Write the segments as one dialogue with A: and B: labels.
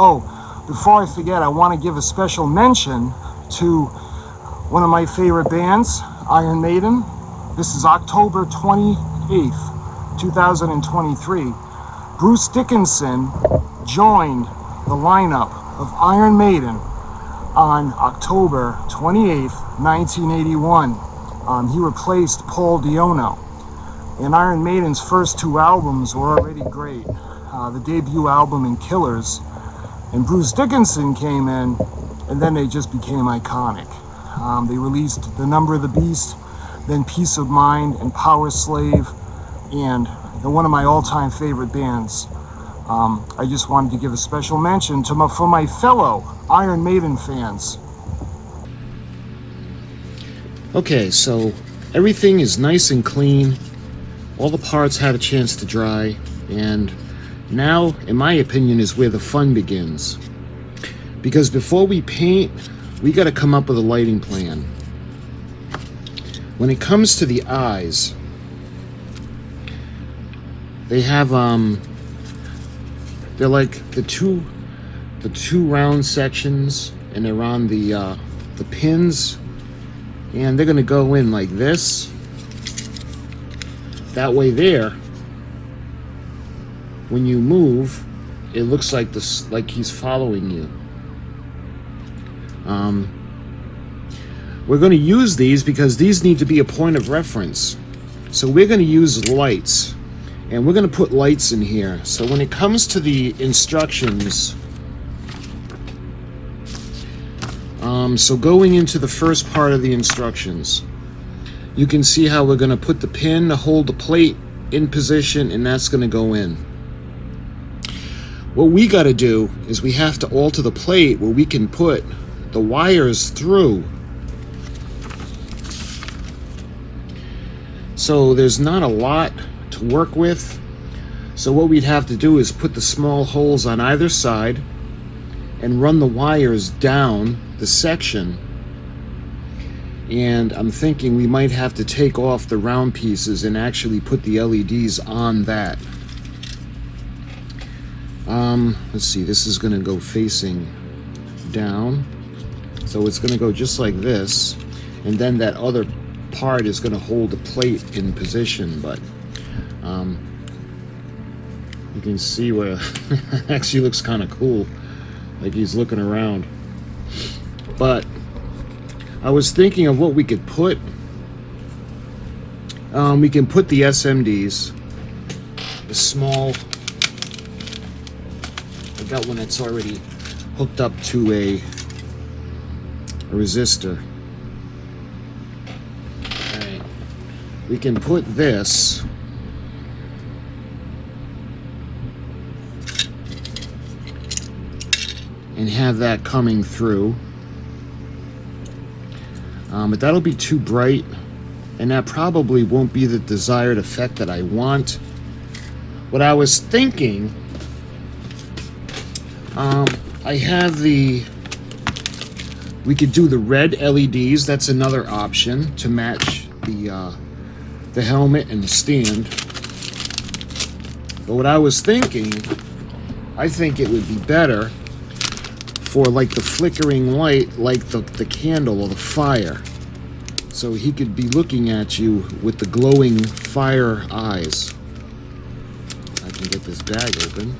A: Oh, before I forget, I want to give a special mention to one of my favorite bands, Iron Maiden. This is October 28th, 2023. Bruce Dickinson joined the lineup of Iron Maiden on October 28th, 1981. He replaced Paul Diono. And Iron Maiden's first two albums were already great. The debut album and Killers. And Bruce Dickinson came in, and then they just became iconic. They released The Number of the Beast, then Peace of Mind and Power Slave, and they're one of my all-time favorite bands. I just wanted to give a special mention to for my fellow Iron Maiden fans.
B: Okay, so everything is nice and clean. All the parts had a chance to dry, and now, in my opinion, is where the fun begins. Because before we paint, we got to come up with a lighting plan. When it comes to the eyes, they have they're like the two round sections, and they're on the pins, and they're gonna go in like this. That way, there, when you move, it looks like this, like he's following you. We're going to use these because these need to be a point of reference. So we're going to use lights, and we're going to put lights in here. So when it comes to the instructions, so going into the first part of the instructions, you can see how we're going to put the pin to hold the plate in position, and that's going to go in. What we got to do is we have to alter the plate where we can put the wires through. So there's not a lot to work with. So what we'd have to do is put the small holes on either side and run the wires down the section. And I'm thinking we might have to take off the round pieces and actually put the LEDs on that. Let's see, this is going to go facing down. So it's going to go just like this. And then that other part is going to hold the plate in position. But you can see where it actually looks kind of cool. Like he's looking around. But I was thinking of what we could put. We can put the SMDs, the small. I got one that's already hooked up to a resistor. Alright. We can put this and have that coming through. But that'll be too bright, and that probably won't be the desired effect that I want. What I was thinking, I have we could do the red LEDs. That's another option to match the helmet and the stand. But what I was thinking, I think it would be better for like the flickering light, like the candle or the fire. So he could be looking at you with the glowing fire eyes. I can get this bag open.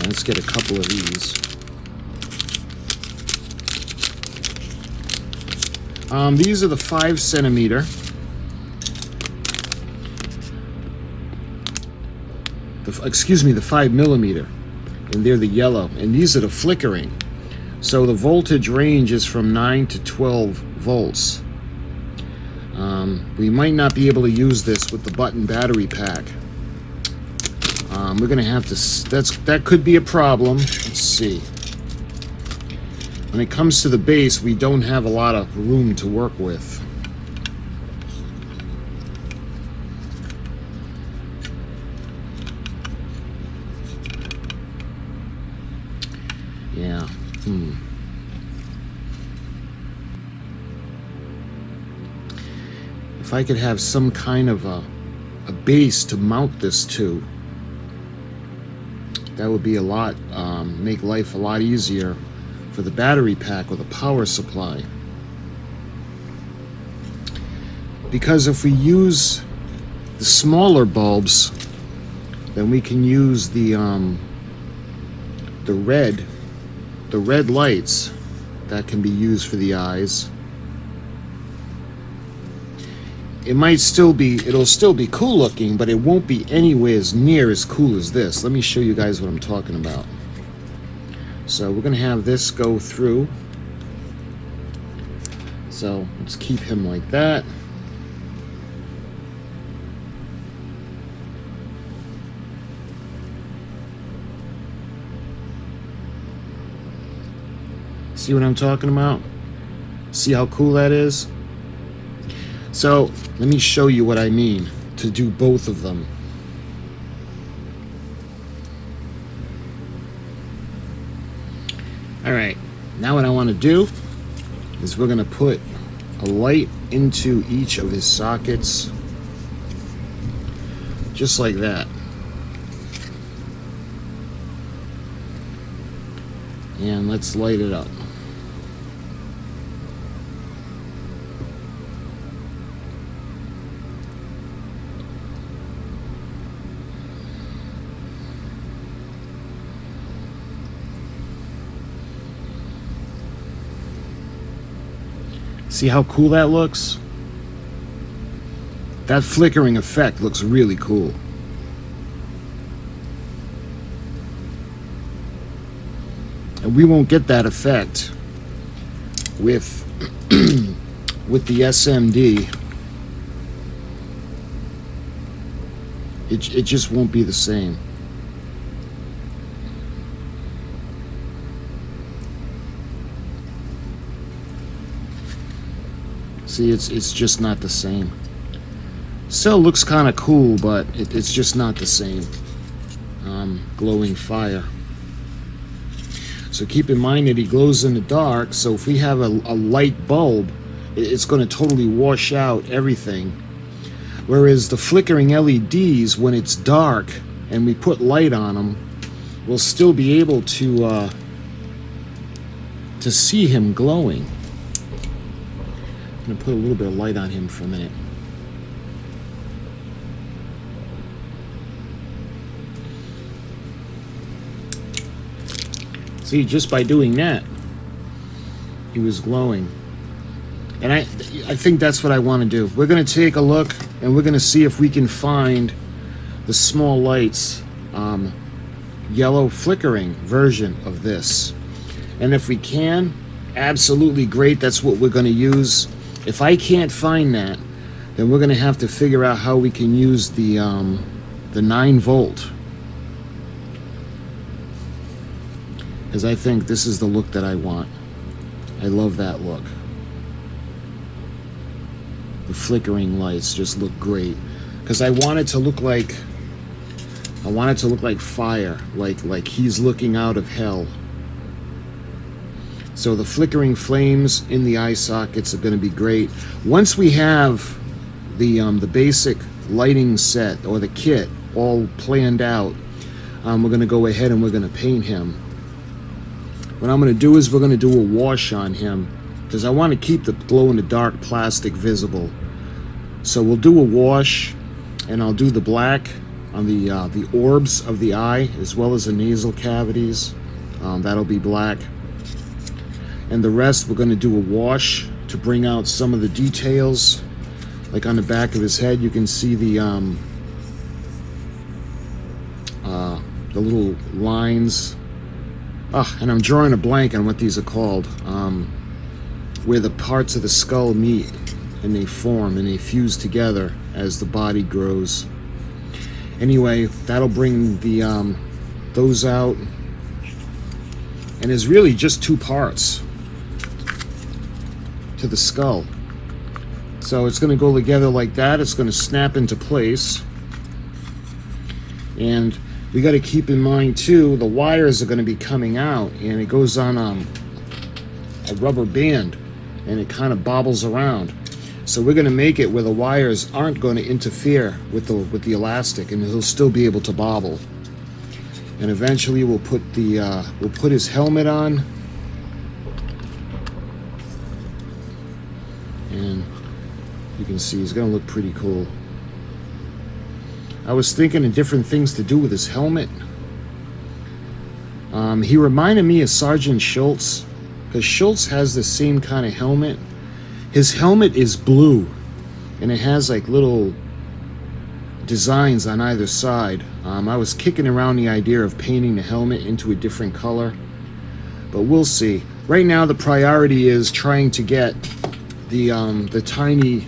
B: Let's get a couple of these. These are the 5 centimeter. The 5 millimeter, and they're the yellow, and these are the flickering. So the voltage range is from 9 to 12 volts. We might not be able to use this with the button battery pack. We're gonna have to. That could be a problem. Let's see. When it comes to the base, we don't have a lot of room to work with. Yeah. if I could have some kind of a base to mount this to, that would be a lot, make life a lot easier for the battery pack or the power supply. Because if we use the smaller bulbs, then we can use the red lights that can be used for the eyes. It'll still be cool looking, but it won't be anywhere near as cool as this. Let me show you guys what I'm talking about. So we're gonna have this go through. So let's keep him like that. See what I'm talking about? See how cool that is? So let me show you what I mean to do both of them. All right, now what I want to do is we're going to put a light into each of his sockets, just like that. And let's light it up. See how cool that looks? That flickering effect looks really cool. And we won't get that effect with with the SMD. It just won't be the same. See, it's just not the same. Still looks kind of cool, but it's just not the same. Glowing fire. So keep in mind that he glows in the dark, so if we have a light bulb, it's going to totally wash out everything. Whereas the flickering LEDs, when it's dark and we put light on them, we'll still be able to see him glowing. I'm going to put a little bit of light on him for a minute. See, just by doing that, he was glowing. And I think that's what I want to do. We're going to take a look and we're going to see if we can find the small lights, yellow flickering version of this. And if we can, absolutely great, that's what we're going to use. If I can't find that, then we're going to have to figure out how we can use the 9-volt. Because I think this is the look that I want. I love that look. The flickering lights just look great. Because I want it to look like fire, like he's looking out of hell. So the flickering flames in the eye sockets are going to be great. Once we have the basic lighting set or the kit all planned out, we're going to go ahead and we're going to paint him. What I'm going to do is we're going to do a wash on him because I want to keep the glow-in-the-dark plastic visible. So we'll do a wash, and I'll do the black on the orbs of the eye as well as the nasal cavities. That'll be black. And the rest we're going to do a wash to bring out some of the details. Like on the back of his head, you can see the little lines. And I'm drawing a blank on what these are called. Where the parts of the skull meet and they form and they fuse together as the body grows. Anyway, that'll bring the those out. And there's really just two parts to the skull. So it's going to go together like that. It's going to snap into place. And we got to keep in mind too, the wires are going to be coming out, and it goes on a rubber band, and it kind of bobbles around. So we're going to make it where the wires aren't going to interfere with the elastic, and he'll still be able to bobble. And eventually we'll put his helmet on, and you can see he's going to look pretty cool. I was thinking of different things to do with his helmet. He reminded me of Sergeant Schultz, because Schultz has the same kind of helmet. His helmet is blue, and it has like little designs on either side. I was kicking around the idea of painting the helmet into a different color, but we'll see. Right now the priority is trying to get the tiny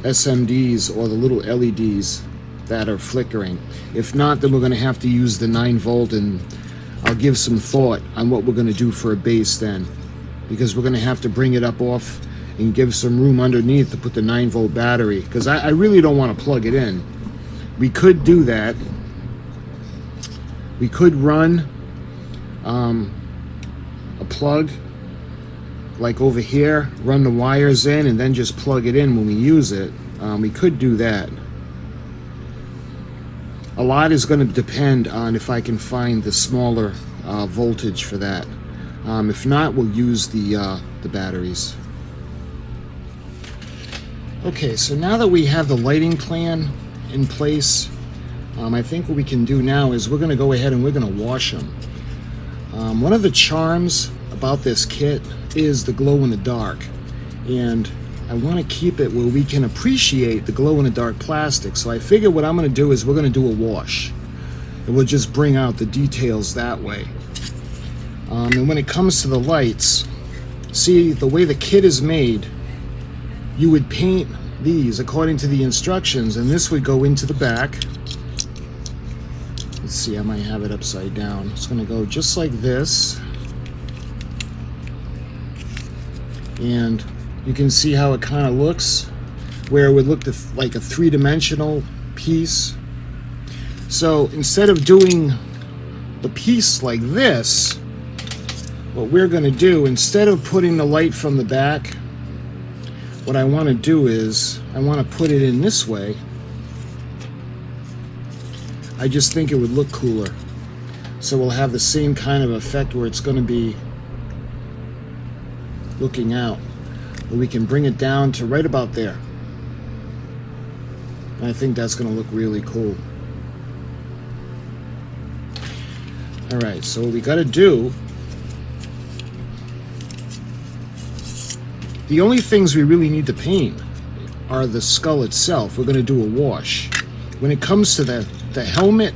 B: SMDs or the little LEDs that are flickering. If not, then we're going to have to use the 9-volt, and I'll give some thought on what we're going to do for a base then, because we're going to have to bring it up off and give some room underneath to put the 9-volt battery, because I really don't want to plug it in. We could do that. We could run a plug like over here, run the wires in, and then just plug it in when we use it. We could do that. A lot is going to depend on if I can find the smaller voltage for that. If not, we'll use the batteries. Okay, so now that we have the lighting plan in place, I think what we can do now is we're going to go ahead and we're going to wash them. One of the charms about this kit is the glow in the dark, and I want to keep it where we can appreciate the glow in the dark plastic. So I figure what I'm going to do is we're going to do a wash, and we'll just bring out the details that way. And when it comes to the lights, see, the way the kit is made, you would paint these according to the instructions, and this would go into the back. Let's see, I might have it upside down. It's going to go just like this, and you can see how it kind of looks, where it would look like a three-dimensional piece. So instead of doing the piece like this, what we're going to do, instead of putting the light from the back, what I want to do is I want to put it in this way. I just think it would look cooler. So we'll have the same kind of effect where it's going to be looking out. But we can bring it down to right about there. And I think that's going to look really cool. Alright, so what we got to do, the only things we really need to paint are the skull itself. We're going to do a wash. When it comes to the helmet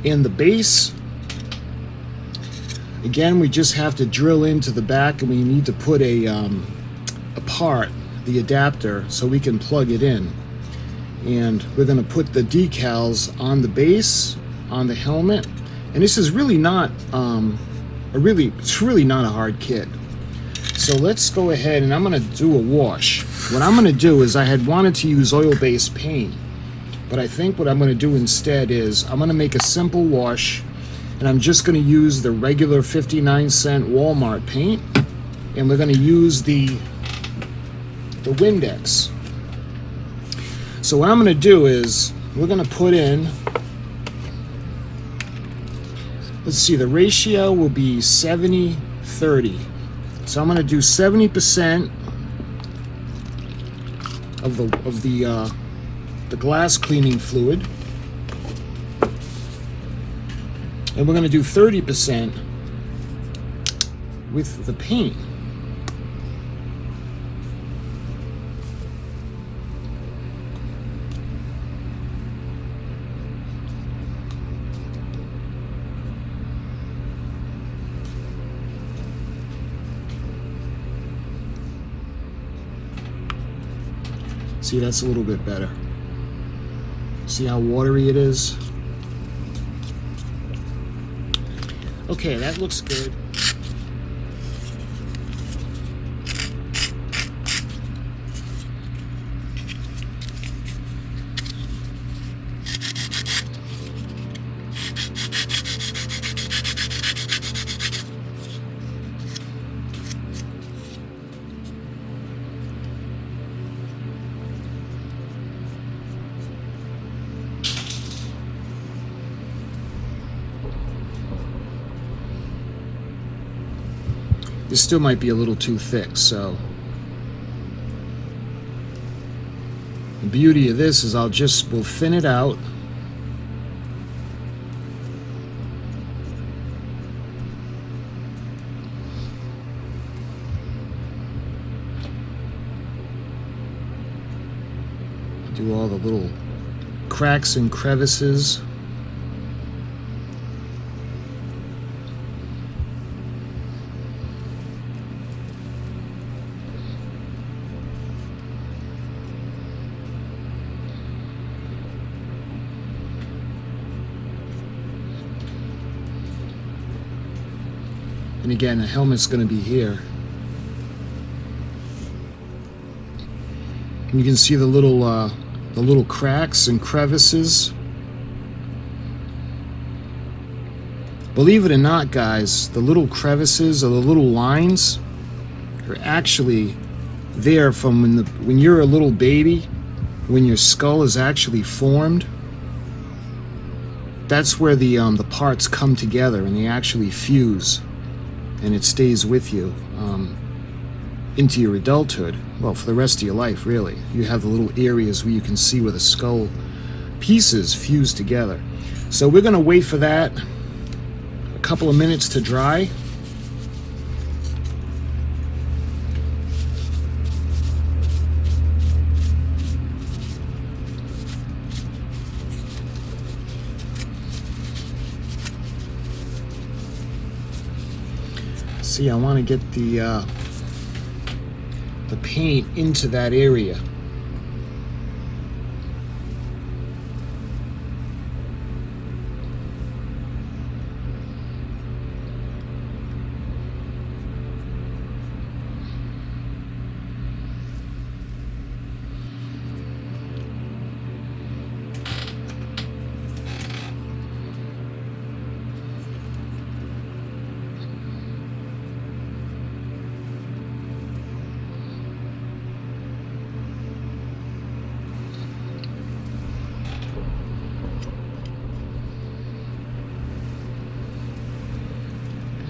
B: and the base, again, we just have to drill into the back, and we need to put a part, the adapter, so we can plug it in. And we're going to put the decals on the base, on the helmet. And this is really not it's really not a hard kit. So let's go ahead, and I'm going to do a wash. What I'm going to do is, I had wanted to use oil-based paint, but I think what I'm going to do instead is I'm going to make a simple wash, and I'm just going to use the regular 59-cent Walmart paint, and we're going to use the Windex. So what I'm going to do is we're going to put in, let's see, the ratio will be 70-30. So I'm going to do 70% of the glass cleaning fluid, and we're going to do 30% with the paint. See, that's a little bit better. See how watery it is? Okay, that looks good. This still might be a little too thick, so the beauty of this is we'll thin it out. Do all the little cracks and crevices. And again, the helmet's going to be here. And you can see the little cracks and crevices. Believe it or not, guys, the little crevices or the little lines are actually there from when you're a little baby, when your skull is actually formed. That's where the parts come together and they actually fuse, and it stays with you into your adulthood. Well, for the rest of your life, really. You have the little areas where you can see where the skull pieces fuse together. So we're going to wait for that a couple of minutes to dry. See, I want to get the paint into that area.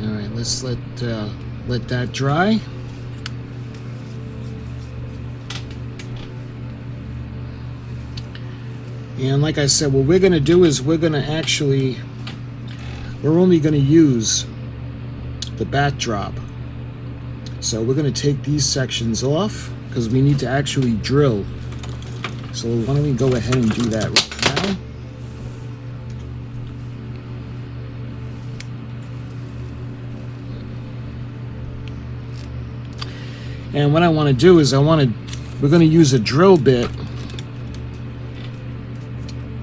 B: All right, let's let that dry. And like I said, what we're going to do is we're only going to use the backdrop. So we're going to take these sections off because we need to actually drill. So why don't we go ahead and do that right now? And what I want to do is we're going to use a drill bit,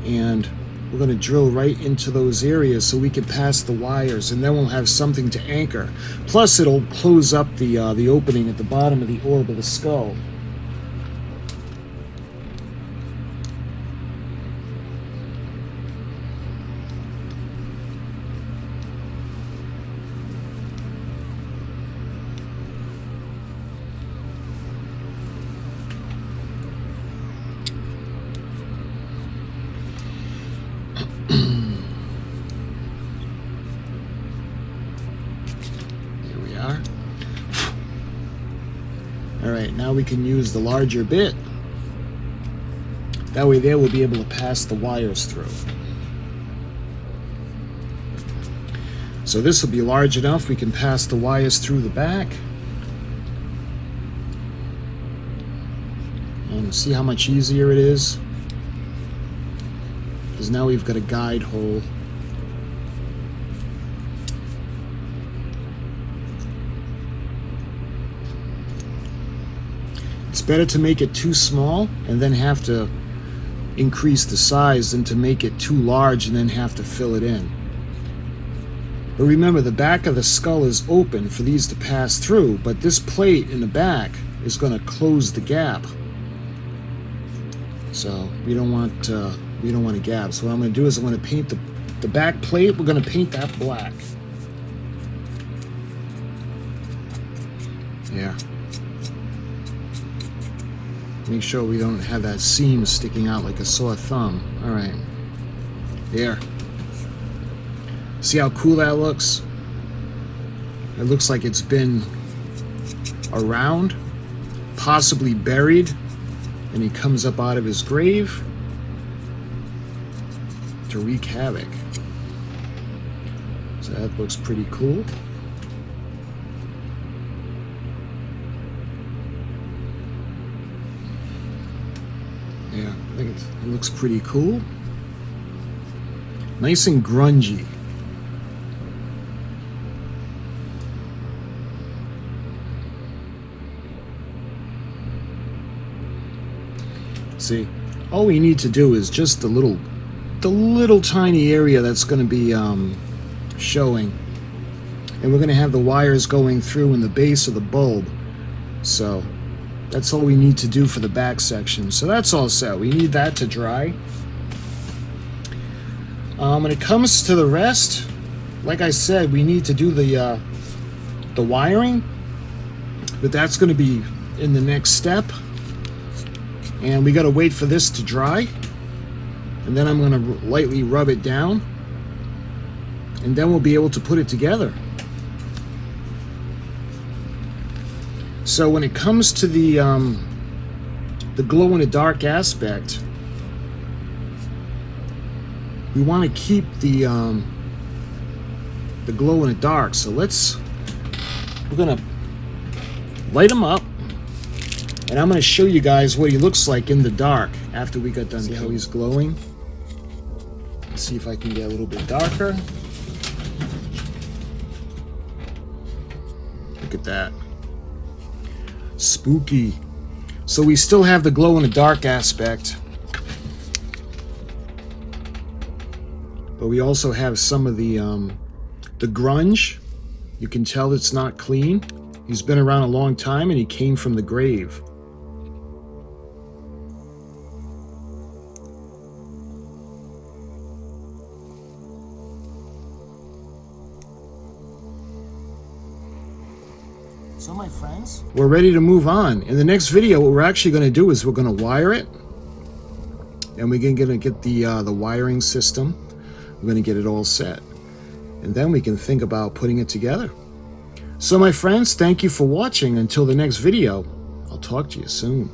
B: and we're going to drill right into those areas so we can pass the wires, and then we'll have something to anchor. Plus it'll close up the opening at the bottom of the orb of the skull. Alright, now we can use the larger bit. That way there we'll be able to pass the wires through. So this will be large enough we can pass the wires through the back. And see how much easier it is? Because now we've got a guide hole. It's better to make it too small and then have to increase the size than to make it too large and then have to fill it in. But remember, the back of the skull is open for these to pass through, but this plate in the back is going to close the gap. So we don't want a gap. So what I'm going to do is I'm going to paint the back plate. We're going to paint that black. Yeah. Make sure we don't have that seam sticking out like a sore thumb. All right. There. See how cool that looks? It looks like it's been around, possibly buried, and he comes up out of his grave to wreak havoc. So that looks pretty cool. Yeah, I think it looks pretty cool. Nice and grungy. See, all we need to do is just the little tiny area that's going to be showing, and we're going to have the wires going through in the base of the bulb. So that's all we need to do for the back section. So that's all set. We need that to dry. When it comes to the rest, like I said, we need to do the wiring, but that's going to be in the next step. And we got to wait for this to dry, and then I'm going to lightly rub it down, and then we'll be able to put it together. So when it comes to the glow in the dark aspect, we want to keep the glow in the dark. So we're going to light them up. And I'm going to show you guys what he looks like in the dark after we got done. See how he's glowing? Let's see if I can get a little bit darker. Look at that. Spooky. So we still have the glow in the dark aspect, but we also have some of the grunge. You can tell it's not clean. He's been around a long time, and he came from the grave.
A: So my friends,
B: We're ready to move on. In the next video, what we're actually going to do is we're going to wire it, and we're going to get the wiring system. We're going to get it all set, and then we can think about putting it together. So my friends, thank you for watching. Until the next video, I'll talk to you soon.